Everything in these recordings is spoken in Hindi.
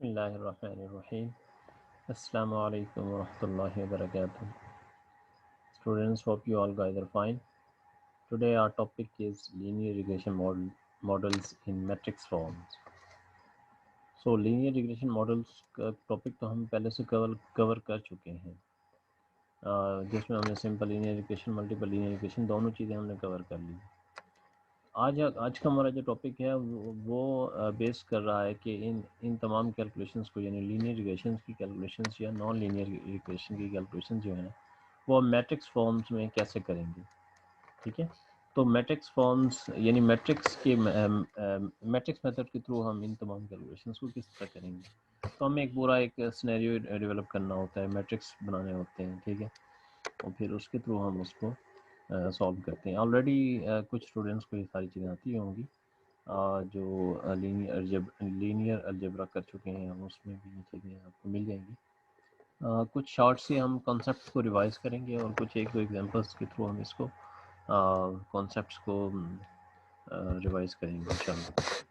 Bismillahirrahmanirrahim. Assalamu alaikum wa rahmatullahi wa barakatuh. Students, hope you all guys are fine. Today our topic is linear regression models in matrix forms. So linear regression models का टॉपिक तो हम पहले से कवर कर चुके हैं, जिसमें हमने simple linear regression, multiple linear regression दोनों चीज़ें हमने कवर कर ली। आज का हमारा जो टॉपिक है वो बेस कर रहा है कि इन तमाम कैलकुलेशंस को, यानी लीनियर रिग्रेशंस की कैलकुलेशंस या नॉन लीनियर रिग्रेशन की कैलकुलेशंस जो है वो हम मैट्रिक्स फॉर्म्स में कैसे करेंगे। ठीक है, तो मैट्रिक्स फॉर्म्स यानी मैट्रिक्स मेथड के थ्रू हम इन तमाम कैलकुलेशंस को किस तरह करेंगे। तो हमें एक पूरा एक सिनेरियो डेवलप करना होता है, मैट्रिक्स बनाने होते हैं, ठीक है, और फिर उसके थ्रू हम उसको सॉल्व करते हैं। ऑलरेडी कुछ स्टूडेंट्स को ये सारी चीज़ें आती होंगी, जो लीनियर अलजेब्रा कर चुके हैं, हम उसमें भी ये चीज़ें आपको मिल जाएंगी। कुछ शॉर्ट से हम कॉन्सेप्ट्स को रिवाइज करेंगे और कुछ एक दो एग्जांपल्स के थ्रू हम इसको कॉन्सेप्ट्स को रिवाइज करेंगे इंशाल्लाह।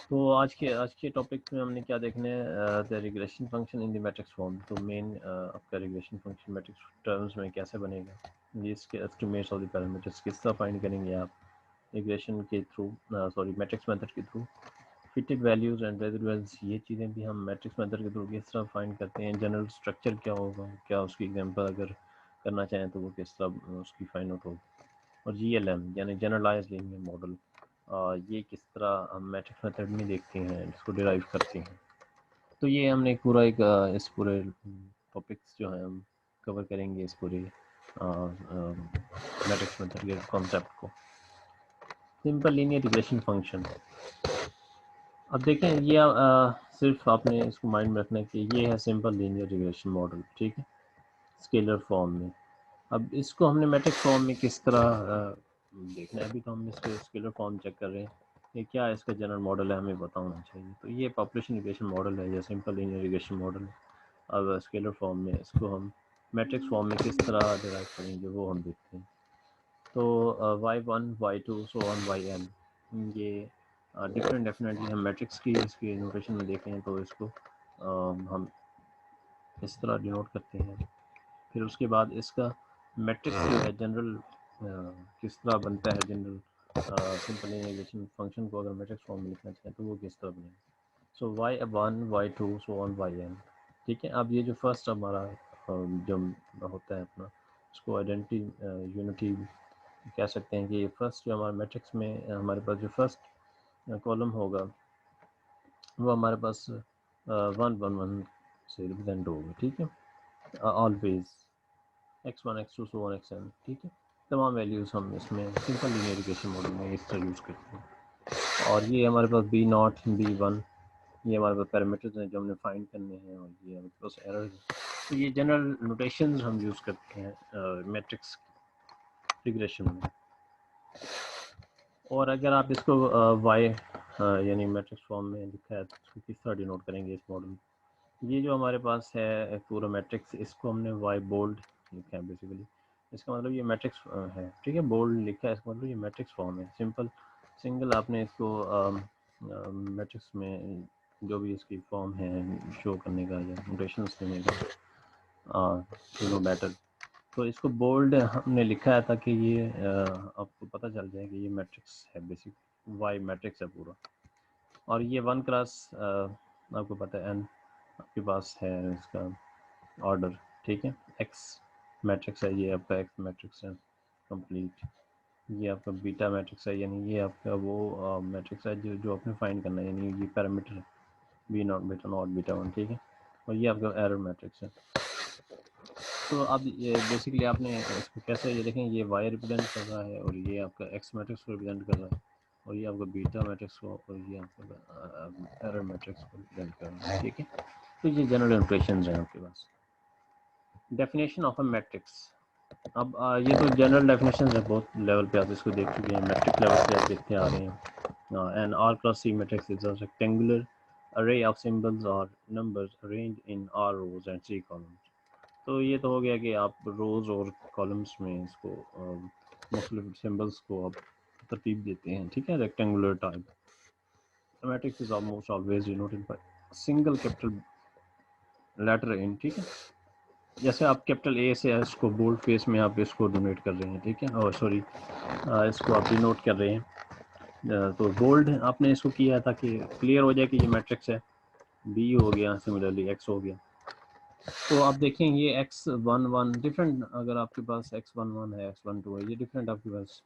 तो आज के टॉपिक में हमने क्या देखना है, the regression function in the matrix form. तो मेन आपका रिग्रेशन फंक्शन मैट्रिक्स टर्म्स में कैसे बनेगा, ये इसके एस्टिमेट्स ऑफ द पैरामीटर्स किस तरह फाइंड करेंगे आप रिग्रेशन के थ्रू, मैट्रिक्स मेथड के through. Fitted values and residuals, ये चीज़ें भी हम मैट्रिक्स मेथड के थ्रू किस तरह फाइंड करते हैं। जनरल स्ट्रक्चर क्या होगा, क्या उसकी एग्जांपल अगर करना चाहें तो वो किस तरह उसकी फाइंड आउट होगी। और जीएलएम यानी जनरलाइज लीनियर मॉडल, ये किस तरह हम मैट्रिक्स मेथड में देखते हैं, इसको डिराइव करते हैं। तो ये हमने एक पूरा इस पूरे टॉपिक्स जो हैं हम कवर करेंगे इस पूरे मैट्रिक्स मेथड के कॉन्सेप्ट को। सिंपल लीनियर रिग्रेशन फंक्शन, अब देखें ये सिर्फ आपने इसको माइंड में रखना है कि ये है सिंपल लीनियर रिग्रेशन मॉडल, ठीक है, स्केलर फॉर्म में। अब इसको हमने मैट्रिक्स फॉर्म में किस तरह देखना है, अभी तो हम इसको स्केलर फॉर्म चेक कर रहे हैं कि क्या इसका जनरल मॉडल है, हमें पता होना चाहिए। तो ये पॉपुलेशन रिग्रेशन मॉडल है या सिंपल लीनियर रिग्रेशन मॉडल है। अब स्केलर फॉर्म में इसको हम मैट्रिक्स फॉर्म में किस तरह डिराइव करेंगे वो हम देखते हैं। तो y1 y2 so on yn, ये डिफरेंट डेफिनेटली हम मैट्रिक्स की इसकी नोटेशन में देखें तो इसको हम इस तरह डिनोट करते हैं। फिर उसके बाद इसका मैट्रिक्स जो है जनरल किस तरह बनता है, जनरल सिंपल लीनियर फंक्शन को अगर मैट्रिक्स फॉर्म में लिखना चाहें तो वो किस तरह बनेगा। सो y1 y2 so on yn, ठीक है। अब ये जो फर्स्ट हमारा जो होता है अपना, उसको आइडेंटिटी यूनिटी कह सकते हैं कि फर्स्ट जो हमारे मैट्रिक्स में हमारे पास जो फर्स्ट कॉलम होगा वो हमारे पास 1 1 1 से रिप्रेजेंट होगा, ठीक है, always x1 x2 so on xn, ठीक है। तमाम वैल्यूज़ हम इसमें सिंपल लीनियर रिग्रेशन मॉडल में इस तरह यूज़ करते हैं। और ये हमारे पास b0 b1, ये हमारे पास पैरामीटर्स हैं जो हमने फाइंड करने हैं, और ये हमारे पास एरर है। तो ये जनरल नोटेशंस हम यूज़ करते हैं मैट्रिक्स रिग्रेशन में। और अगर आप इसको वाई यानी मैट्रिक्स फॉर्म में लिखा है तो इसको किस तरह डिनोट करेंगे इस मॉडल। ये जो हमारे पास है पूरा मैट्रिक्स, इसको हमने वाई बोल्ड लिखा है बेसिकली। इसका मतलब ये मैट्रिक्स है, ठीक है, बोल्ड लिखा है, इसका मतलब ये मैट्रिक्स फॉर्म है। सिंपल सिंगल आपने इसको मैट्रिक्स में जो भी इसकी फॉर्म है शो करने का या नोटेशंस देने का बेटर। तो इसको बोल्ड हमने लिखा है ताकि ये आपको पता चल जाए कि ये मैट्रिक्स है, बेसिक वाई मैट्रिक्स है पूरा। और ये 1 क्लास आपको पता है एन आपके पास है इसका ऑर्डर, ठीक है। एक्स मैट्रिक्स है, ये आपका एक्स मैट्रिक्स है कंप्लीट। ये आपका बीटा मैट्रिक्स है, यानी ये आपका वो मैट्रिक्स है जो आपने फाइंड करना है, यानी ये पैरामीटर है B naught beta naught beta 1, ठीक है। और ये आपका एरर मैट्रिक्स है। तो अब ये बेसिकली आपने इसको कैसे, ये देखें ये वाई रिप्रेजेंट कर रहा है और ये आपका एक्स मैट्रिक्स को रिप्रेजेंट कर रहा है, और ये आपका बीटा मैट्रिक्स को, और ये आपका एरर मैट्रिक्स को रिप्रेजेंट कर रहा है, ठीक है। तो ये जनरल इंप्रेशंस हैं आपके पास। डेफिनेशन ऑफ अ मैट्रिक्स, अब ये तो जनरल डेफिनेशन है, बहुत लेवल पे आप इसको देख चुके हैं, मैट्रिक लेवल से आप देखते आ रहे हैं। An R cross C matrix is a rectangular array of symbols or numbers arranged in r rows and c columns। तो ये तो हो गया कि आप रोज़ और कॉलम्स में इसको मुख्तलिफ सिम्बल्स को आप तरतीब देते हैं, ठीक है, rectangular type. Matrix is almost always denoted by single capital letter in, ठीक है। जैसे आप कैपिटल ए से इसको बोल्ड फेस में आप इसको डोनेट कर रहे हैं, ठीक है, और सॉरी इसको आप डिनोट कर रहे हैं, तो बोल्ड आपने इसको किया ताकि क्लियर हो जाए कि ये मैट्रिक्स है। बी हो गया, सिमिलरली एक्स हो गया। तो आप देखें ये x11 डिफरेंट, अगर आपके पास x11 है, x12 है, ये डिफरेंट आपके पास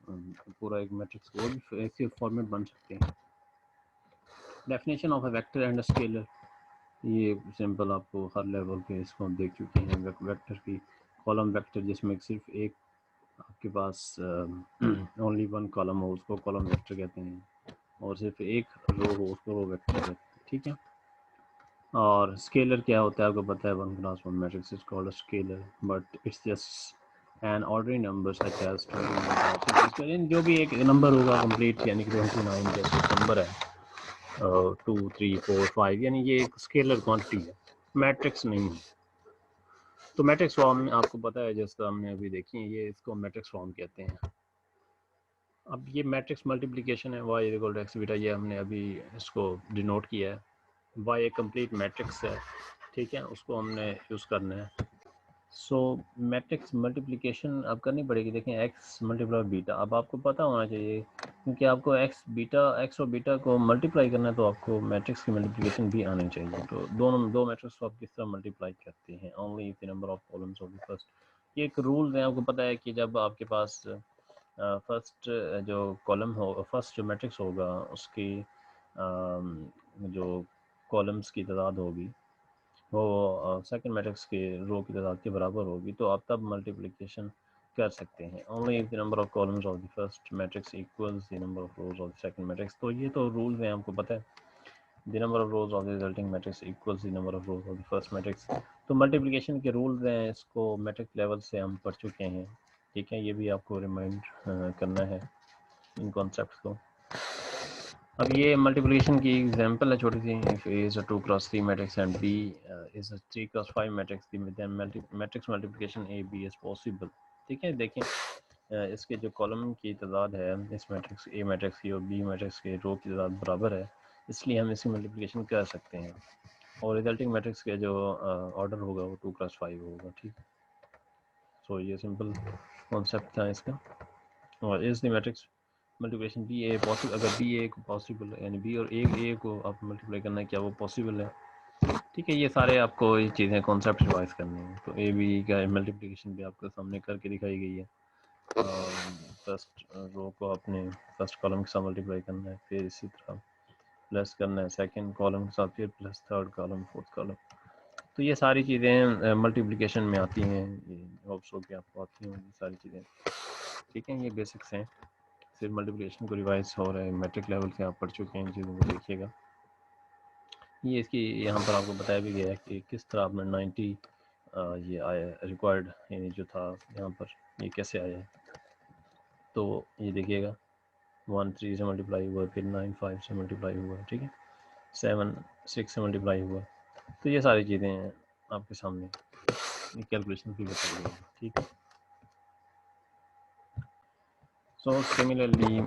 पूरा एक मैट्रिक्स वो भी एक फॉर्मेट बन सकते हैं। Definition of a vector and scalar, ये सिंपल आपको हर लेवल पे इसको हम देख चुके हैं। वेक्टर की कॉलम वेक्टर जिसमें सिर्फ एक आपके पास ओनली वन कॉलम हो उसको कॉलम वेक्टर कहते हैं, और सिर्फ एक रो हो उसको रो वेक्टर कहते हैं, ठीक है। और स्केलर क्या होता है आपको पता है, one cross one matrix is called a scalar, but it's just an ordinary number such as 29, जो भी एक नंबर होगा कंप्लीट, यानी कि 29 जैसे नंबर है, 2 3 4 5, यानी ये एक स्केलर क्वांटिटी है, मैट्रिक्स नहीं है। तो मैट्रिक्स फॉर्म में आपको पता है, जैसा हमने अभी देखी है, ये इसको मैट्रिक्स फॉर्म कहते हैं। अब ये मैट्रिक्स मल्टीप्लिकेशन है, y equal to X beta, ये हमने अभी इसको डिनोट किया है। y एक कंप्लीट मैट्रिक्स है, ठीक है, उसको हमने यूज़ करना है। सो मैट्रिक्स मल्टीप्लिकेशन अब करनी पड़ेगी। देखें x मल्टीप्लाई बीटा, अब आपको पता होना चाहिए, क्योंकि आपको x और बीटा को मल्टीप्लाई करना है, तो आपको मैट्रिक्स की मल्टीप्लिकेशन भी आनी चाहिए। तो दो मैट्रिक्स को आप किस तरह मल्टीप्लाई करते हैं, only the number of columns of the first. ये एक रूल है, आपको पता है कि जब आपके पास फर्स्ट जो कॉलम हो, फर्स्ट जो मैट्रिक्स होगा उसकी जो कॉलम्स की तादाद होगी वो सेकंड मैट्रिक्स के रो की तादाद के बराबर होगी, तो आप तब मल्टीप्लिकेशन कर सकते हैं। Only if the number of columns of the first matrix equals the number of rose of the second matrix. तो ये तो रूल्स हैं, आपको पता है, the number of rose of the resulting matrix equals the number of rose of the first matrix. तो मल्टीप्लिकेशन के रूल्स हैं, इसको मैट्रिक्स लेवल से हम पढ़ चुके हैं, ठीक है। ये भी आपको रिमाइंड करना है इन कॉन्सेप्ट्स को। अब ये मल्टीप्लिकेशन की एग्जांपल है छोटी सी, if A is a 2 cross 3 matrix and B is a 3 cross 5 matrix, then matrix multiplication A B is possible, ठीक है। देखें इसके जो कॉलम की तादाद है इस मैट्रिक्स A मैट्रिक्स की और B मैट्रिक्स के रो की तादाद बराबर है, इसलिए हम इसकी मल्टीप्लिकेशन कर सकते हैं, और रिजल्टिंग मैट्रिक्स का जो ऑर्डर होगा वो 2 cross 5 होगा, ठीक। सो ये सिंपल कॉन्सेप्ट था इसका। और is the matrix multiplication B A possible, अगर बी ए को पॉसिबल है, यानी बी और ए को आप मल्टीप्लाई करना है, क्या वो पॉसिबल है, ठीक है। ये सारे आपको ये चीज़ें कॉन्सेप्ट रिवाइज करने हैं। तो ए बी का मल्टीप्लिकेशन भी आपके सामने करके दिखाई गई है। फर्स्ट रो को आपने फर्स्ट कॉलम के साथ मल्टीप्लाई करना है, फिर इसी तरह प्लस करना है सेकेंड कॉलम के साथ, फिर plus third column, fourth column. तो ये सारी चीज़ें मल्टीप्लिकेशन में आती हैं, ये होप सो कि आपको आती होंगी सारी चीज़ें, ठीक है। ये बेसिक्स हैं, फिर मल्टीप्लिकेशन को रिवाइज हो रहा है, मैट्रिक लेवल से आप पढ़ चुके हैं, इन चीज़ों को देखिएगा। ये इसकी यहाँ पर आपको बताया भी गया है कि किस तरह आपने 90 ये आया रिक्वायर्ड, यानी जो था यहाँ पर ये कैसे आया है। तो ये देखिएगा 1 3 से मल्टीप्लाई हुआ, फिर 9 5 से मल्टीप्लाई हुआ, ठीक है, 7 6 से मल्टीप्लाई हुआ। तो ये सारी चीज़ें हैं आपके सामने, कैलकुलेशन भी बताई गई है, ठीक है। सो सिमिलरली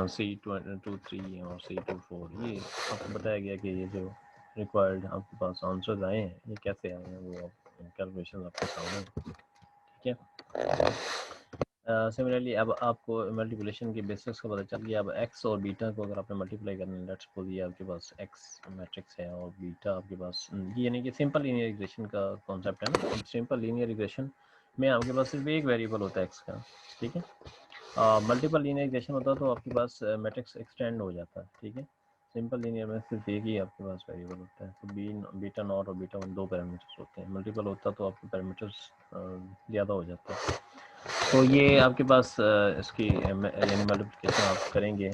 C23 और C24, ये आपको बताया गया कि ये जो रिक्वायर्ड आपके पास आंसर्स आए हैं ये कैसे आए हैं, वो कैलकुलेशन आपके सामने, ठीक है। सिमिलरली अब आपको मल्टीप्लिकेशन के बेसिस का पता चल गया। अब एक्स और बीटा को अगर आपने मल्टीप्लाई करना है, लेट्स सपोज ये आपके पास एक्स मैट्रिक्स है और बीटा आपके पास, यानी कि सिंपल लीनियर रिग्रेशन का कॉन्सेप्ट है ना। सिंपल लीनियर रिग्रेशन में आपके पास सिर्फ एक वेरिएबल होता है एक्स का, ठीक है। मल्टीपल लीनियर रिग्रेशन होता तो आपके पास मैट्रिक्स एक्सटेंड हो जाता है, ठीक है। सिंपल लीनियर में सिर्फ एक ही आपके पास वेरिएबल होता है, तो बीटा नॉट और बीटा वन दो पैरामीटर्स होते हैं। मल्टीपल होता तो आपके पैरामीटर्स ज़्यादा हो जाता है। तो ये आपके पास इसकी यानी मल्टीप्लिकेशन आप करेंगे,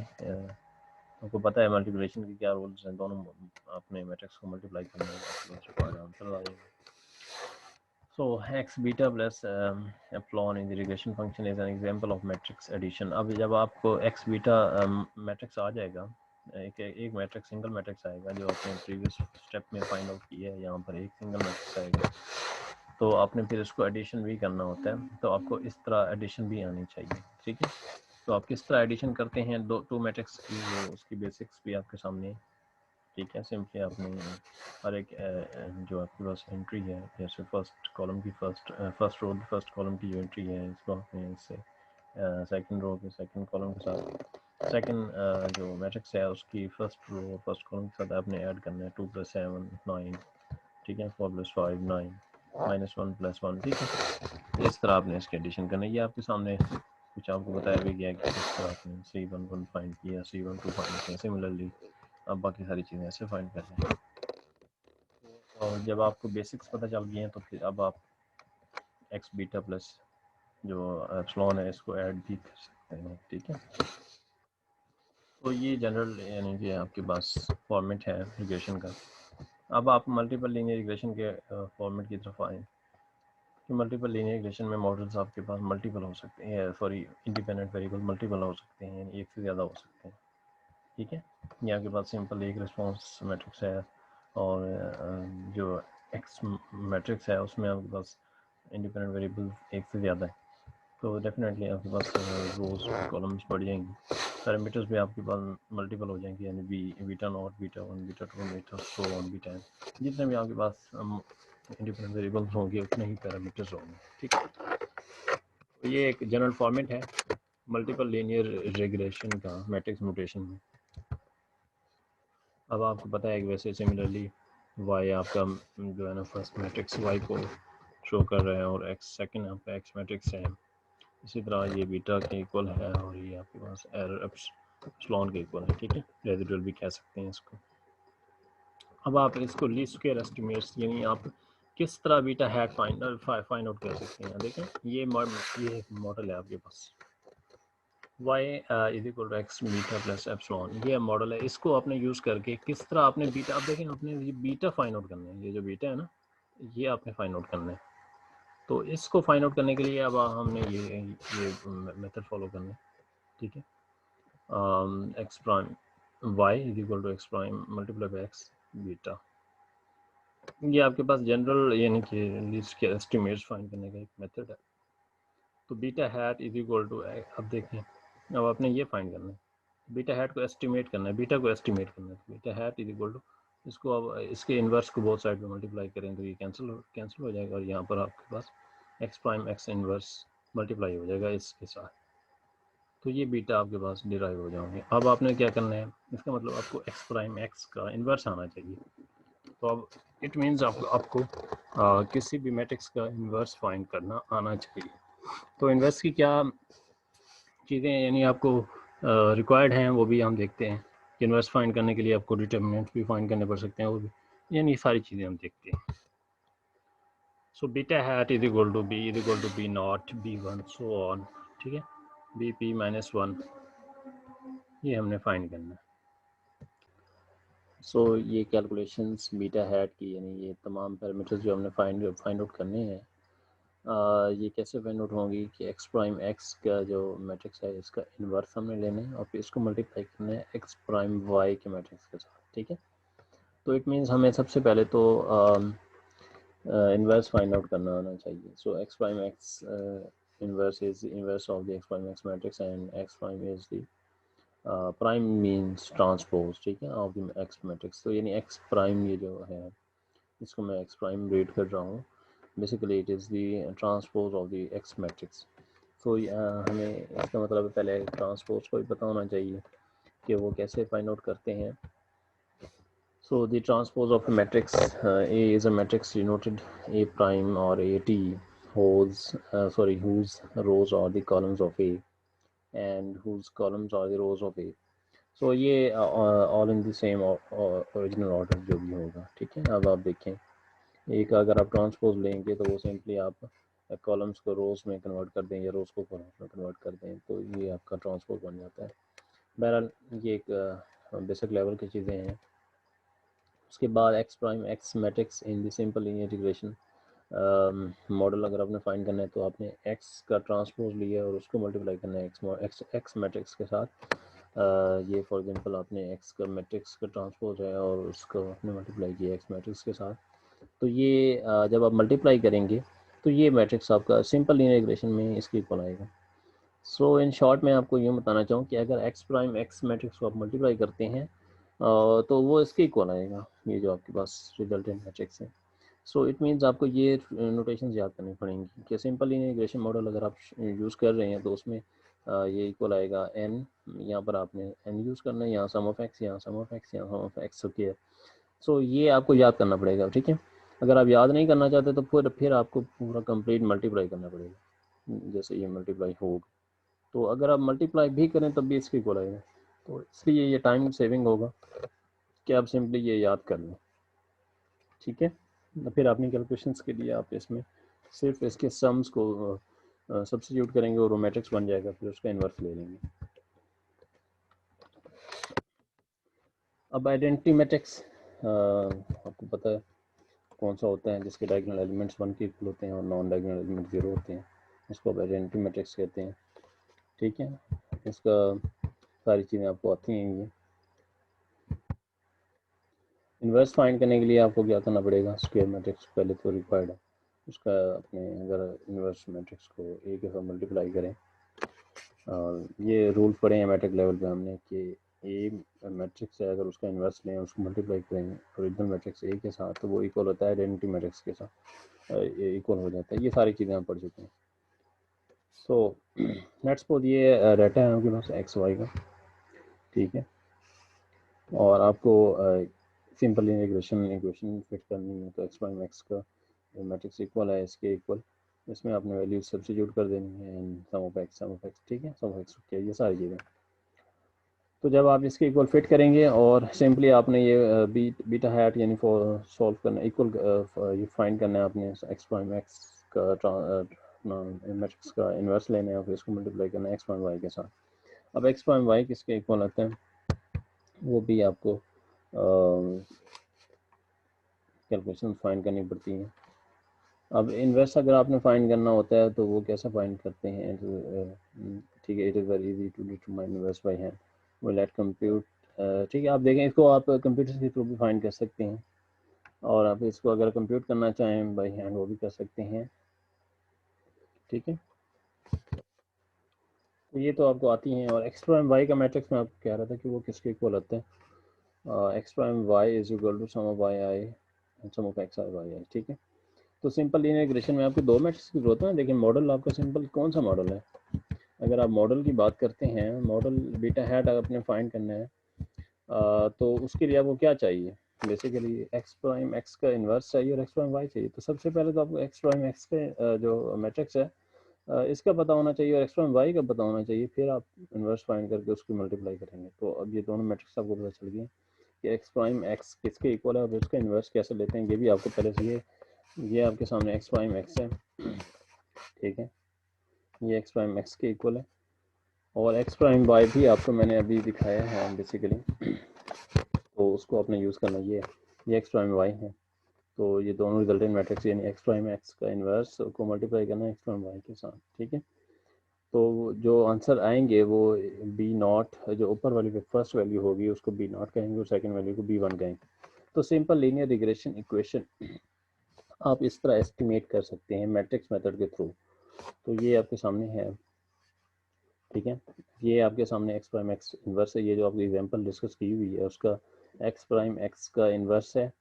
आपको पता है मल्टीप्लिकेशन के क्या रूल्स हैं, दोनों आपने मैट्रिक्स को मल्टीप्लाई करना है, आपके पास रिक्वायर्ड आंसर आ जाएगा। So x beta plus epsilon in the regression function is an example of matrix addition. अब जब आपको x beta मैट्रिक्स आ जाएगा, एक मैट्रिक्स सिंगल मैट्रिक्स आएगा जो आपने प्रीवियस स्टेप में फाइंड आउट किया है, यहाँ पर एक सिंगल मैट्रिक्स आएगा, तो आपने फिर इसको एडिशन भी करना होता है, तो आपको इस तरह एडिशन भी आनी चाहिए, ठीक है। तो आप किस तरह एडिशन करते हैं टू मैट्रिक्स की, वो उसकी बेसिक्स भी आपके सामने, ठीक है। सिंपली आपने हर एक जो आपके पास एंट्री है, जैसे फर्स्ट कॉलम की फर्स्ट रो की फर्स्ट कॉलम की जो एंट्री है, इसको आपने इससे सेकंड रो के सेकंड कॉलम के साथ सेकंड जो मैट्रिक्स है उसकी फर्स्ट रो फर्स्ट कॉलम के साथ आपने ऐड करना है 2 + 7 9, ठीक है, 4 + 5 9 -1 + 1, ठीक है। इस तरह आपने इसकी एडिशन करना है। ये आपके सामने कुछ आपको बताया भी गया कि किस तरह आपने C11 फाइंड किया, C12 फाइंड किया। सिमिलरली अब बाकी सारी चीज़ें ऐसे फाइंड कर लें। और जब आपको बेसिक्स पता चल गए हैं तो फिर अब आप एक्स बीटा प्लस जो एप्सिलॉन है इसको ऐड भी कर सकते हैं, ठीक है। तो ये जनरल यानी कि आपके पास फॉर्मेट है रिग्रेशन का। अब आप मल्टीपल लीनियर रिग्रेशन के फॉर्मेट की तरफ आएँ कि मल्टीपल लीनियर रिग्रेशन में मॉडल्स आपके पास मल्टीपल हो सकते हैं, सॉरी इंडिपेंडेंट वेरिएबल मल्टीपल हो सकते हैं, यानी एक से ज़्यादा हो सकते हैं, ठीक है। ये आपके पास सिंपल एक रिस्पॉन्स मैट्रिक्स है और जो एक्स मैट्रिक्स है उसमें आपके पास इंडिपेंडेंट वेरिएबल एक से ज़्यादा है, तो डेफिनेटली आपके पास रोज कॉलम्स बढ़ जाएंगी, पैरामीटर्स भी आपके पास मल्टीपल हो जाएंगे, यानी beta naught, beta 1, beta 2, beta so on, beta n, जितने भी आपके पास इंडिपेंडेंट वेरिएबल्स होंगे उतने ही पैरामीटर्स होंगे, ठीक है। तो ये एक जनरल फॉर्मेट है मल्टीपल लीनियर रिग्रेशन का मैट्रिक्स नोटेशन में। अब आपको पता है कि वैसे सिमिलरली y आपका जो है ना फर्स्ट मैट्रिक्स y को शो कर रहा है और x सेकंड आपका x मैट्रिक्स है, इसी तरह ये बीटा के इक्वल है और ये आपके पास एरर एप्सिलॉन के इक्वल है, ठीक है, रेजिडुअल भी कह सकते हैं इसको। अब आप इसको लीस्ट स्क्वायर एस्टिमेट्स यानी आप किस तरह बीटा हैट फाइंड आउट कर सकते हैं। देखें ये एक मॉडल है आपके पास y is equal to X beta plus epsilon, ये मॉडल है। इसको आपने यूज़ करके किस तरह आपने बीटा, अब देखें आपने ये बीटा फाइंड आउट करना है, ये जो बीटा है ना ये आपने फाइंड आउट करना है। तो इसको फाइंड आउट करने के लिए अब हमने ये मेथड फॉलो करना है, ठीक है। X prime Y is equal to X prime multiply by X beta, ये आपके पास जनरल यानी कि लीस्ट के एस्टिमेट्स फाइंड करने का एक मेथड है। तो beta hat is equal to, अब देखें अब आपने ये फाइंड करना है, बीटा हैट को एस्टिमेट करना है, बीटा को एस्टिमेट करना है। तो beta hat is equal to, इसको अब इसके इन्वर्स को बोथ साइड में मल्टीप्लाई करें तो ये कैंसिल हो जाएगा और यहाँ पर आपके पास X prime X inverse multiply हो जाएगा इसके साथ, तो ये बीटा आपके पास डिराइव हो जाएंगे। अब आपने क्या करना है, इसका मतलब आपको एक्स प्राइम एक्स का इन्वर्स आना चाहिए। तो अब इट मीन्स आपको किसी भी मैट्रिक्स का इन्वर्स फाइंड करना आना चाहिए। तो इन्वर्स की क्या चीज़ें यानी आपको रिक्वायर्ड हैं वो भी हम देखते हैं कि इन्वर्स फाइंड करने के लिए आपको डिटर्मिनेंट भी फाइंड करने पड़ सकते हैं, और भी यानी सारी चीज़ें हम देखते हैं। So beta hat is equal to B naught b1 so on, ठीक है, bp -1, ये हमने फाइंड करना है। सो ये कैलकुलेशंस बीटा हैट की यानी ये तमाम पैरामीटर्स जो हमने फाइंड आउट करने हैं, ये कैसे फाइंड आउट होंगी कि एक्स प्राइम एक्स का जो मैट्रिक्स है इसका इन्वर्स हमने लेना है और फिर इसको मल्टीप्लाई करना है एक्स प्राइम वाई के मैट्रिक्स के साथ, ठीक है। तो इट मीन्स हमें सबसे पहले तो इन्वर्स फाइंड आउट करना आना चाहिए। So X prime X inverse is inverse of the X prime X matrix and X prime is the prime means transpose, ठीक है, ऑफ द एक्स मैट्रिक्स। तो यानी एक्स प्राइम ये जो है इसको मैं एक्स प्राइम रीड कर रहा हूँ, basically it is the transpose of the x matrix. तो हमें इसका मतलब पहले ट्रांसपोज को भी पता होना चाहिए कि वो कैसे फाइंड आउट करते हैं। So the transpose of a matrix A is a matrix denoted A prime or AT whose rows are the columns of A and whose columns are the rows of A. So ये all in the same original order जो भी होगा, ठीक है। अब आप देखें एक अगर आप ट्रांसपोज लेंगे तो वो सिंपली आप कॉलम्स को रोज़ में कन्वर्ट कर दें या रोज़ को कॉलम्स में कन्वर्ट कर दें तो ये आपका ट्रांसपोज बन जाता है। बहरहाल ये एक बेसिक लेवल की चीज़ें हैं। उसके बाद x prime X matrix in the simple linear regression model अगर आपने फाइंड करना है तो आपने एक्स का ट्रांसपोज लिया और उसको मल्टीप्लाई करना है एक्स मैट्रिक्स के साथ। ये फॉर एग्जांपल आपने एक्स का मैट्रिक्स का ट्रांसपोज है और उसको आपने मल्टीप्लाई किया एक्स मैट्रिक्स के साथ, तो ये जब आप मल्टीप्लाई करेंगे तो ये मैट्रिक्स आपका सिंपल लीनियर रिग्रेशन में इसके इक्वल आएगा। सो इन शॉर्ट मैं आपको यूँ बताना चाहूँ कि अगर एक्स प्राइम एक्स मैट्रिक्स को आप मल्टीप्लाई करते हैं तो वो इसके इक्वल आएगा, ये जो आपके पास रिजल्टेंट मैट्रिक्स है। सो इट मीन्स आपको ये नोटेशन याद करनी पड़ेंगी कि सिंपल लीनियर रिग्रेशन मॉडल अगर आप यूज़ कर रहे हैं तो उसमें ये इक्वल आएगा n, यहाँ पर आपने n यूज़ करना है, यहाँ सम ऑफ x, यहाँ सम ऑफ x, यहाँ सम ऑफ x स्क्वायर। सो ये आपको याद करना पड़ेगा, ठीक है। अगर आप याद नहीं करना चाहते तो फिर आपको पूरा कंप्लीट मल्टीप्लाई करना पड़ेगा, जैसे ये मल्टीप्लाई होगा। तो अगर आप मल्टीप्लाई भी करें तब भी इसके इक्वल आएगा, तो इसलिए ये टाइम सेविंग होगा कि आप सिंपली ये याद कर लें, ठीक है। फिर अपनी कैलकुलेशंस के लिए आप इसमें सिर्फ इसके सम्स को सब्स्टिट्यूट करेंगे और वो मैट्रिक्स बन जाएगा, फिर उसका इन्वर्स ले लेंगे। अब आइडेंटिटी मैट्रिक्स आपको पता है कौन सा होता है, जिसके डायगोनल एलिमेंट्स 1 के इक्वल होते हैं और नॉन डायगोनल एलिमेंट 0 होते हैं, इसको अब आइडेंटिटी मैट्रिक्स कहते हैं, ठीक है। इसका सारी चीज़ें आपको आती हैं। ये इन्वर्स फाइंड करने के लिए आपको क्या करना पड़ेगा, स्क्वायर मैट्रिक्स पहले तो रिक्वायर्ड है उसका। अपने अगर इन्वर्स मैट्रिक्स को ए के साथ मल्टीप्लाई करें, और ये रूल पढ़े हैं मैट्रिक लेवल पे हमने कि ए मैट्रिक्स है, अगर उसका इन्वर्स लें उसको मल्टीप्लाई करें ओरिजिनल मैट्रिक्स ए के साथ, तो वो इक्वल होता है आइडेंटिटी मैट्रिक्स के साथ, इक्वल हो जाता है। ये सारी चीज़ें हम पढ़ चुके हैं। सो लेट्स सपोज ये डाटा है आपके पास एक्स वाई का, ठीक है, और आपको सिंपल इंटीग्रेशन इक्वेशन फिट करनी है, तो एक्स प्राइम एक्स का मैट्रिक्स इक्वल है इसके इक्वल, इसमें आपने वैल्यू सब्स्टिट्यूट कर देनी है, सम ऑफ एक्स, ठीक है, सम ऑफ एक्स क्या, ये सारी चीज़ें। तो जब आप इसके इक्वल फिट करेंगे और सिंपली आपने ये बीटा हैट यानी सॉल्व करना इक्वल ये फाइंड करना है आपने एक्स प्राइम एक्स का मैट्रिक्स का इन्वर्स लेना है, फिर इसको मल्टीप्लाई करना है एक्स प्राइम वाई के साथ। अब एक्स प्राइम वाई किसके इक्वल आता है वो भी आपको कैलकुलेशन फाइंड करनी पड़ती है। अब इन्वर्स अगर आपने फाइंड करना होता है तो वो कैसे फाइंड करते हैं, ठीक है, it is very easy to determine inverse by hand, वो लेट कंप्यूट, ठीक है। आप देखें इसको आप कंप्यूटर के थ्रू भी फाइंड कर सकते हैं, और आप इसको अगर कंप्यूट करना चाहें बाय हैंड वो भी कर सकते हैं, ठीक है। तो ये तो आपको आती हैं। और एक्स प्राइम वाई का मैट्रिक्स मैं आपको कह रहा था कि वो किसके इक्वल होता है, X prime Y is equal to sum of Y I and sum of X I Y I, ठीक है। तो सिंपल लीनियर रिग्रेशन में आपको दो मैट्रिक्स की जरूरत है। देखिए मॉडल आपका सिंपल कौन सा मॉडल है, अगर आप मॉडल की बात करते हैं, मॉडल बीटा हैट अगर आपने फाइंड करना है तो उसके लिए आपको क्या चाहिए, बेसिकली एक्स प्राइम एक्स का इन्वर्स चाहिए और एक्स प्राइम वाई चाहिए। तो सबसे पहले तो आपको एक्स प्राइम एक्स का जो मैट्रिक्स है इसका पता होना चाहिए और एक्स प्राइम वाई का पता होना चाहिए, फिर आप इन्वर्स फाइंड करके उसकी मल्टीप्लाई करेंगे। तो अब ये दोनों मैट्रिक्स आपको पता चल गए कि एक्स प्राइम एक्स किसके इक्वल है और उसका इन्वर्स कैसे लेते हैं, ये भी आपको पहले से ये आपके सामने एक्स प्राइम एक्स है, ठीक है, ये एक्स प्राइम एक्स के इक्वल है, और एक्स प्राइम वाई भी आपको मैंने अभी दिखाया है बेसिकली, तो उसको आपने यूज़ करना। ये एक्स प्राइम वाई है, तो ये दोनों रिजल्टेंट मैट्रिक्स यानी एक्स प्राइम एक्स का इन्वर्स को मल्टीप्लाई करना है एक्स प्राइम वाई के साथ, ठीक है। तो जो आंसर आएंगे वो बी नॉट, जो ऊपर वाली फर्स्ट वैल्यू होगी उसको बी नॉट कहेंगे और सेकंड वैल्यू को बी वन कहेंगे। तो सिंपल लीनियर रिग्रेशन इक्वेशन आप इस तरह एस्टिमेट कर सकते हैं मैट्रिक्स मेथड के थ्रू। तो ये आपके सामने है, ठीक है, ये आपके सामने एक्स प्राइम एक्स इन्वर्स है, ये जो आपकी एग्जांपल डिस्कस की हुई है उसका एक्स प्राइम एक्स का इन्वर्स है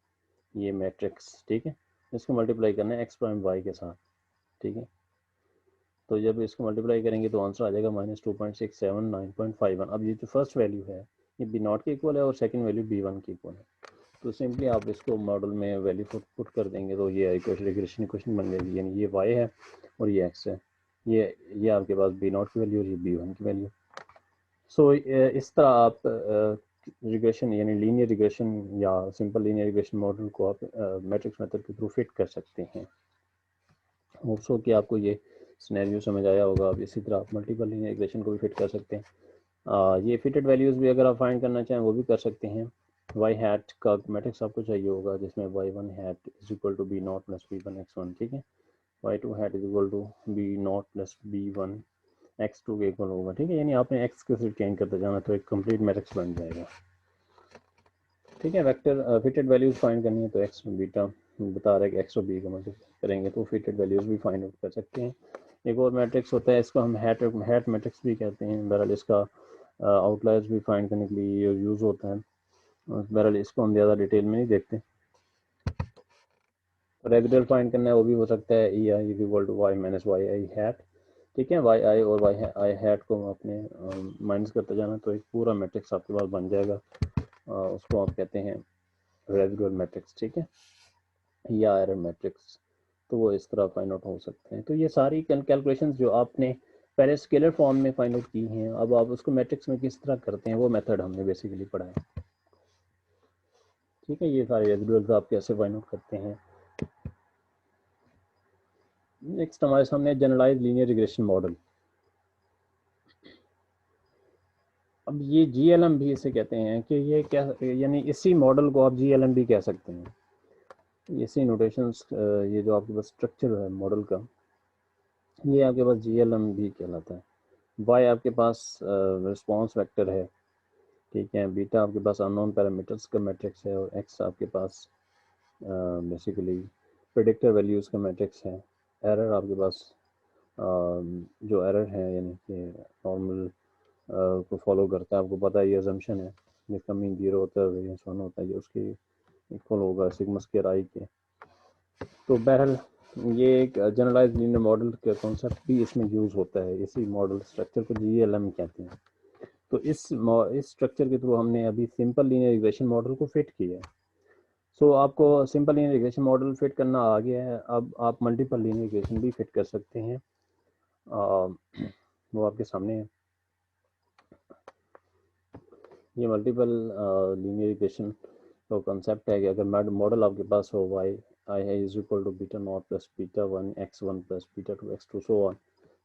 ये मैट्रिक्स, ठीक है। इसको मल्टीप्लाई करना है एक्स प्राइम वाई के साथ, ठीक है। तो जब इसको मल्टीप्लाई करेंगे तो आंसर आ जाएगा -2.679.51। अब ये जो फर्स्ट वैल्यू है ये बी नॉट के इक्वल है और सेकंड वैल्यू बी वन के इक्वल है। तो सिंपली आप इसको मॉडल में वैल्यू पुट कर देंगे तो ये रिग्रेशन इक्वेशन बन जाएगी, यानी ये वाई है और ये एक्स है, ये आपके पास बी नॉट की वैल्यू और ये बी वन की वैल्यू। सो इस तरह आप रिग्रेशन यानी लीनियर रिग्रेशन या सिंपल लीनियर रिग्रेशन मॉडल को आप मैट्रिक्स मेथड के थ्रू फिट कर सकते हैं। होप्स हो कि आपको ये सिनेरियो समझ आया होगा। अब इसी तरह आप मल्टीपल लीनियर रिग्रेशन को भी फिट कर सकते हैं। ये फिटेड वैल्यूज़ भी अगर आप फाइंड करना चाहें वो भी कर सकते हैं। वाई हैट का मैट्रिक्स आपको चाहिए होगा जिसमें Y one hat is equal to B naught plus B one X one, ठीक है। Y two hat is equal to B naught plus B one X two के इक्वल होगा, ठीक है। यानी आपने एक्स के सिर्फ चेंज करते जाना तो एक कंप्लीट मैट्रिक्स बन जाएगा, ठीक है। वेक्टर फिटेड वैल्यूज फाइंड करनी है तो एक्स बीटा बता रहा है कि एक्स और बी का मल्टीप्लाई करेंगे तो फिटेड वैल्यूज भी फाइंड आउट कर सकते हैं। एक और मैट्रिक्स होता है, इसको हम हैट मैट्रिक्स भी कहते हैं। बहरहाल इसका आउटलायर्स भी फाइंड करने के लिए यूज़ होता है। बहरहाल इसको हम ज़्यादा डिटेल में नहीं देखते। रेजिडुअल फाइंड करना है, वो भी हो सकता है E I equal to Y minus Y I hat. ठीक है, वाई आई और वाई आई हैट को अपने माइनस करते जाना, तो एक पूरा मैट्रिक्स आपके पास बन जाएगा। उसको आप कहते हैं रेजिडुअल मैट्रिक्स। ठीक है, या एरर मैट्रिक्स। तो वो इस तरह फाइंड आउट हो सकते हैं। तो ये सारी कैलकुलेशंस जो आपने पहले स्केलर फॉर्म में फाइंड आउट की हैं, अब आप उसको मैट्रिक्स में किस तरह करते हैं वो मेथड हमने बेसिकली पढ़ा है। ठीक है, ये सारे रेजिडुअल्स आप कैसे फाइंड आउट करते हैं। नेक्स्ट हमारे सामने जनरलाइज लीनियर रिग्रेशन मॉडल। अब ये GLM भी इसे कहते हैं कि ये क्या, यानी इसी मॉडल को आप GLM भी कह सकते हैं। इसी नोटेशंस, ये जो आपके पास स्ट्रक्चर है मॉडल का, ये आपके पास GLM भी कहलाता है। वाई आपके पास रिस्पॉन्स वेक्टर है। ठीक है, बीटा आपके पास अननोन पैरामीटर्स का मैट्रिक्स है, और एक्स आपके पास बेसिकली प्रेडिक्टर वैल्यूज़ का मैट्रिक्स है। एरर आपके पास जो एरर है, यानी कि नॉर्मल को फॉलो करता है। आपको पता है ये अजम्पशन है, जिसका मीन 0 होता है, वेरिएंस 1 होता है, ये उसके इक्वल होगा सिग्मा स्क्वायर आई के। तो बहरहाल ये एक जनरलाइज लीनियर मॉडल का कॉन्सेप्ट भी इसमें यूज़ होता है। इसी मॉडल स्ट्रक्चर को GLM कहते हैं। तो इस स्ट्रक्चर के थ्रू हमने अभी सिंपल लीनियर रिग्रेशन मॉडल को फिट किया है। सो आपको simple linear regression model fit करना आ गया है। अब आप मल्टीपल लीनियर रिग्रेशन भी फिट कर सकते हैं। वो आपके सामने है। ये मल्टीपल लीनियर रिग्रेशन का कॉन्सेप्ट है कि अगर मॉडल आपके पास हो वाई आई है is equal to beta naught plus beta one X one plus beta two X two so on,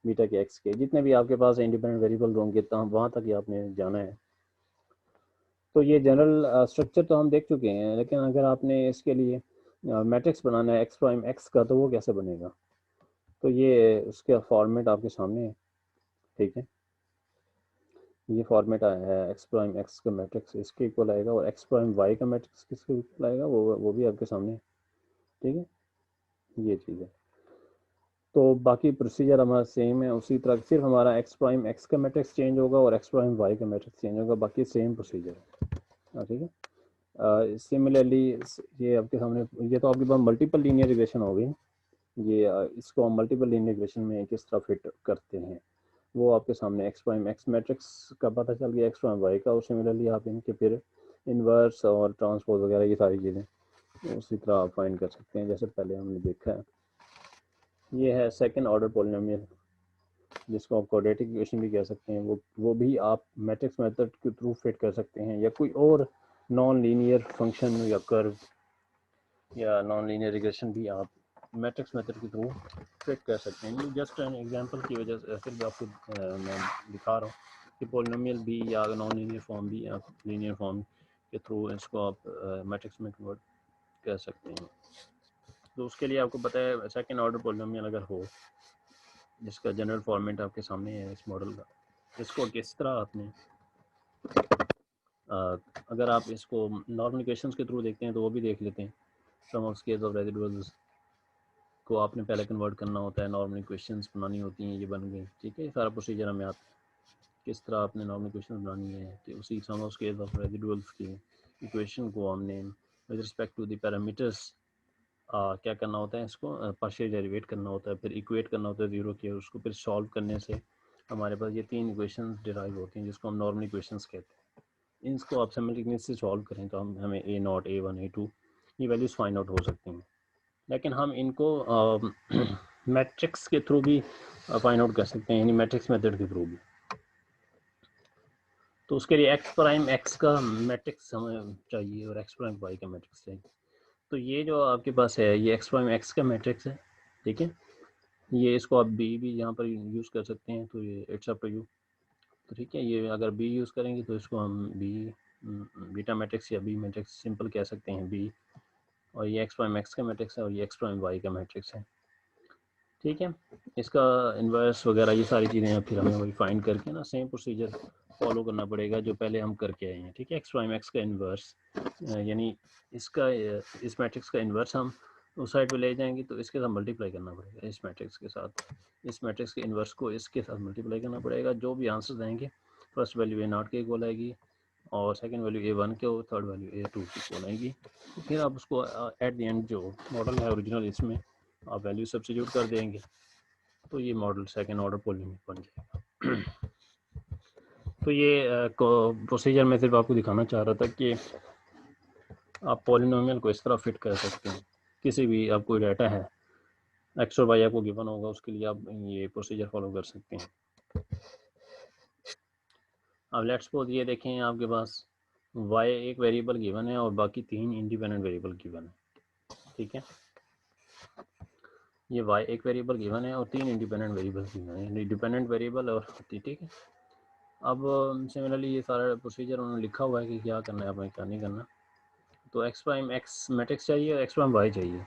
beta K X K जितने भी आपके पास इंडिपेंडेंट वेरिएबल होंगे तो वहाँ तक ही आपने जाना है। तो ये जनरल स्ट्रक्चर तो हम देख चुके हैं, लेकिन अगर आपने इसके लिए मैट्रिक्स बनाना है एक्स प्राइम एक्स का, तो वो कैसे बनेगा। तो ये उसका फॉर्मेट आपके सामने है। ठीक है, ये फॉर्मेट आया है, एक्स प्राइम एक्स का मैट्रिक्स इसके इक्वल आएगा, और एक्स प्राइम वाई का मैट्रिक्स किसके इक्वल आएगा, वो भी आपके सामने है। ठीक है, ये चीज़ है। तो बाकी प्रोसीजर हमारा सेम है उसी तरह, सिर्फ हमारा एक्स प्राइम एक्स का मैट्रिक्स चेंज होगा और एक्स प्राइम वाई का मैट्रिक्स चेंज होगा, बाकी सेम प्रोसीजर है। ठीक है, सिमिलरली ये आपके सामने, ये तो आपके पास मल्टीपल लीनियर रिग्रेशन हो गई। ये इसको हम मल्टीपल लीनियर रिग्रेशन में किस तरह फिट करते हैं, वो आपके सामने एक्स प्राइम एक्स मैट्रिक्स का पता चल गया, एक्स प्राइम वाई का, और सिमिलरली आप इनके फिर इन्वर्स और ट्रांसपोज वगैरह ये सारी चीज़ें उसी तरह आप फाइंड कर सकते हैं जैसे पहले हमने देखा है। ये है सेकंड ऑर्डर पॉलिनोमियल, जिसको आप क्वाड्रेटिक इक्वेशन भी कह सकते हैं। वो भी आप मैट्रिक्स मेथड के थ्रू फिट कर सकते हैं, या कोई और नॉन लीनियर फंक्शन या कर्व या नॉन लीनियर रिग्रेशन भी आप मैट्रिक्स मेथड के थ्रू फिट कर सकते हैं। जस्ट एन एग्जांपल की वजह से फिर भी आपको मैं दिखा रहा हूँ कि पॉलिनोमियल भी या नॉन लीनियर फॉर्म भी आप लीनियर फॉर्म के थ्रू इसको आप मैट्रिक्स में कन्वर्ट कर सकते हैं। तो उसके लिए आपको पता है सेकंड ऑर्डर पॉलिनोमियल अगर हो, जिसका जनरल फॉर्मेट आपके सामने है इस मॉडल का, इसको किस तरह आपने अगर आप इसको नॉर्मल इक्वेशंस के थ्रू देखते हैं तो वो भी देख लेते हैं। सम ऑफ स्केल्स ऑफ रेसिडुअल्स को आपने पहले कन्वर्ट करना होता है, नॉर्मल इक्वेशंस बनानी होती हैं, ये बन गई। ठीक है, सारा प्रोसीजर हमें आता है किस तरह आपने नॉर्मल इक्वेशन बनानी है। कि उसी sum of squares of residuals की इक्वेशन को हमने with respect to the parameters क्या करना होता है, इसको पार्शियल डेरिवेट करना होता है, फिर इक्वेट करना होता है ज़ीरो के, उसको फिर सॉल्व करने से हमारे पास ये तीन इक्वेशंस डिराइव होती हैं जिसको हम नॉर्मल इक्वेशंस कहते हैं। इनको आप सिमिलटेनियसली सॉल्व करें तो हमें A naught A one A two ये वैल्यूज़ फाइंड आउट हो सकती हैं। लेकिन हम इनको मैट्रिक्स के थ्रू भी फाइंड आउट कर सकते हैं, यानी मैट्रिक्स मेथड के थ्रू भी। तो उसके लिए एक्स प्राइम एक्स का मैट्रिक्स हमें चाहिए और एक्स प्राइम वाई का मैट्रिक्स चाहिए। तो ये जो आपके पास है ये एक्स प्राइम एक्स का मैट्रिक्स है। ठीक है, ये इसको आप बी भी यहाँ पर यूज़ कर सकते हैं, तो ये इट्स अप टू यू। तो ठीक है, ये अगर बी यूज़ करेंगे तो इसको हम बी बीटा मैट्रिक्स या बी मैट्रिक्स सिंपल कह सकते हैं बी, और ये एक्स प्राइम एक्स का मैट्रिक्स है और ये एक्स प्राइम वाई का मैट्रिक्स है। ठीक है, इसका इन्वर्स वगैरह ये सारी चीज़ें फिर हमें वही फाइंड करके ना सेम प्रोसीजर फॉलो करना पड़ेगा जो पहले हम करके आए हैं। ठीक है, एक्स प्राइम एक्स का इन्वर्स यानी इसका इस मैट्रिक्स का इन्वर्स हम उस साइड पे ले जाएंगे तो इसके साथ मल्टीप्लाई करना पड़ेगा, इस मैट्रिक्स के साथ, इस मैट्रिक्स के इन्वर्स को इसके साथ मल्टीप्लाई करना पड़ेगा। जो भी आंसर आएंगे फर्स्ट वैल्यू ए नॉट के इक्वल आएगी और सेकंड वैल्यू A1 के और थर्ड वैल्यू A2 की इक्वल आएगी। फिर आप उसको एट द एंड जो मॉडल है ओरिजिनल, इसमें आप वैल्यू सब्स्टिट्यूट कर देंगे तो ये मॉडल सेकंड ऑर्डर पॉलिनोमियल बन जाएगा। तो ये प्रोसीजर मैं सिर्फ आपको दिखाना चाह रहा था कि आप पॉलिनोमियल को इस तरह फिट कर सकते हैं। किसी भी आपको डाटा है एक्स और वाई आपको गिवन होगा, उसके लिए आप ये प्रोसीजर फॉलो कर सकते हैं। अब लेट्स सपोज ये देखें आपके पास y एक वेरिएबल गिवन है और बाकी 3 इंडिपेंडेंट वेरिएबल गिवन है, ठीक है। ये y एक वेरिएबल गिवन है और 3 इंडिपेंडेंट वेरिएबल गिवन है, इंडिपेंडेंट वेरिएबल और ठीक है। अब सिमिलरली ये सारा प्रोसीजर उन्होंने लिखा हुआ है कि क्या करना है, हमें क्या नहीं करना। तो एक्स प्राइम एक्स मैट्रिक्स चाहिए और एक्स प्राइम वाई चाहिए।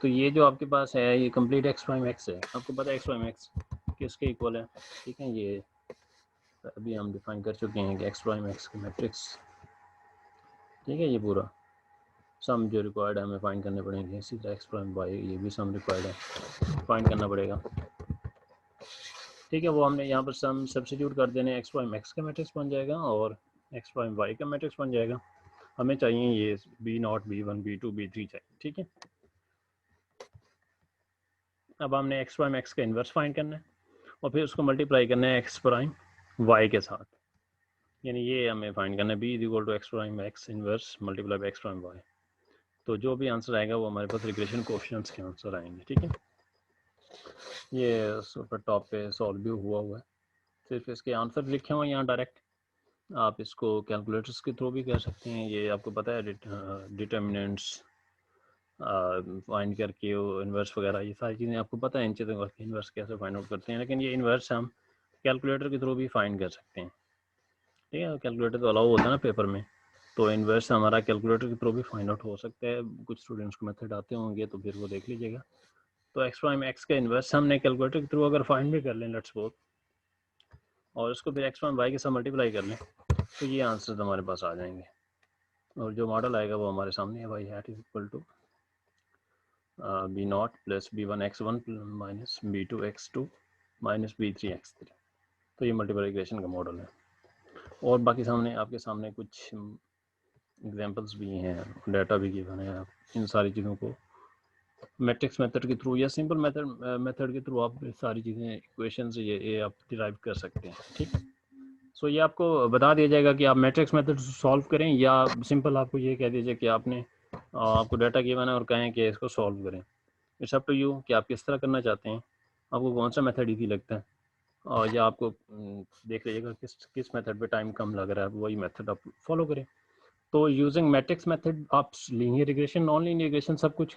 तो ये जो आपके पास है ये कंप्लीट एक्स प्राइम एक्स है। आपको पता है एक्स प्राइम एक्स किसके इक्वल है, ठीक है। ये अभी हम डिफाइन कर चुके हैं कि एक्स प्राइम एक्स की मैट्रिक्स, ठीक है। ये पूरा सम जो रिक्वायर्ड है हमें फाइंड करने पड़ेंगे। इसी तरह एक्स प्राइम वाई ये भी सम रिक्वायर्ड है, फाइंड करना पड़ेगा, ठीक है। वो हमने यहाँ पर सम सब्स्टिट्यूट कर देने, एक्स प्राइम एक्स का मैट्रिक्स बन जाएगा और एक्स प्राइम वाई का मैट्रिक्स बन जाएगा। हमें चाहिए ये B0 B1 B2 B3 चाहिए, ठीक है। अब हमने एक्स प्राइम एक्स का इन्वर्स फाइंड करना है और फिर उसको मल्टीप्लाई करना है एक्स प्राइम वाई के साथ, यानी ये हमें फाइंड करना है B equal to X prime X inverse multiply by X prime Y. तो जो भी आंसर आएगा वो हमारे पास रिग्रेशन कोएफिशिएंट्स के आंसर आएंगे, ठीक है। ये सुपर टॉप पे सॉल्व भी हुआ है, सिर्फ इसके आंसर लिखे हुए हैं यहाँ डायरेक्ट। आप इसको कैलकुलेटर्स के थ्रू भी कर सकते हैं। ये आपको पता है डिटर्मिनेंट्स फाइंड करके इन्वर्स वगैरह ये सारी चीज़ें आपको पता है इन चीज़ों का इन्वर्स कैसे फाइंड आउट करते हैं, लेकिन ये इन्वर्स हम कैलकुलेटर के थ्रू भी फाइंड कर सकते हैं, ठीक है। कैलकुलेटर तो अलाउ होता है ना पेपर में, तो इन्वर्स हमारा कैलकुलेटर के थ्रू भी फाइंड आउट हो सकता है। कुछ स्टूडेंट्स को मेथड आते होंगे तो फिर वो देख लीजिएगा। तो एक्स प्राइम एक्स का इन्वर्स हमने कैलकुलेटर के थ्रू अगर फाइंड भी कर लें लेट्स सपोज, और उसको फिर एक्स प्राइम वाई के साथ मल्टीप्लाई कर लें तो ये आंसर हमारे पास आ जाएंगे और जो मॉडल आएगा वो हमारे सामने है, Y hat is equal to B0 plus B1 x1 minus B2 x2 minus B3 x3। तो ये मल्टीपल इक्वेशन का मॉडल है। और बाकी सामने आपके सामने कुछ एग्जांपल्स भी हैं, डाटा भी गिवन है। आप इन सारी चीज़ों को मैट्रिक्स मेथड के थ्रू या सिंपल मेथड के थ्रू आप सारी चीज़ें इक्वेशन से ये आप डिराइव कर सकते हैं, ठीक। सो ये आपको बता दिया जाएगा कि आप मैट्रिक्स मेथड सॉल्व करें या सिंपल आपको ये कह दीजिए कि आपने आपको डाटा गिवन है और कहें कि इसको सॉल्व करें। इट्स अप टू यू कि आप किस तरह करना चाहते हैं, आपको कौन सा मेथड ईजी लगता है। और या आपको देख लीजिएगा किस मेथड पे टाइम कम लग रहा है, वही मेथड आप फॉलो करें। तो यूजिंग मैट्रिक्स मेथड आप linear regression non linear regression सब कुछ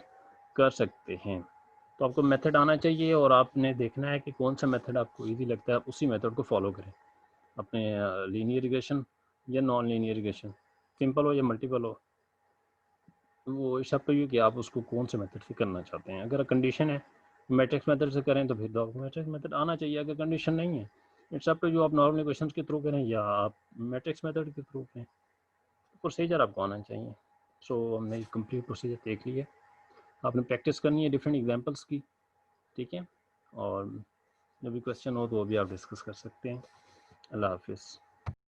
कर सकते हैं। तो आपको मेथड आना चाहिए और आपने देखना है कि कौन सा मेथड आपको ईजी लगता है, आप उसी मेथड को फॉलो करें। अपने लीनियर रिग्रेशन या नॉन लीनियर रिग्रेशन, सिंपल हो या मल्टीपल हो, वो सब पे कि आप उसको कौन से मेथड से करना चाहते हैं। अगर कंडीशन है मैट्रिक्स मेथड से करें तो फिर तो आपको मैट्रिक्स मेथड आना चाहिए। अगर कंडीशन नहीं है इट्स अप टू यू, आप नॉर्मल क्वेश्चंस के थ्रू करें या आप मैट्रिक्स मेथड के थ्रू करें, प्रोसीजर आपको आना चाहिए। सो हमने कंप्लीट प्रोसीजर देख लिया, आपने प्रैक्टिस करनी है डिफरेंट एग्जांपल्स की, ठीक है। और जब भी क्वेश्चन हो तो वो भी आप डिस्कस कर सकते हैं। अल्लाह हाफिज़।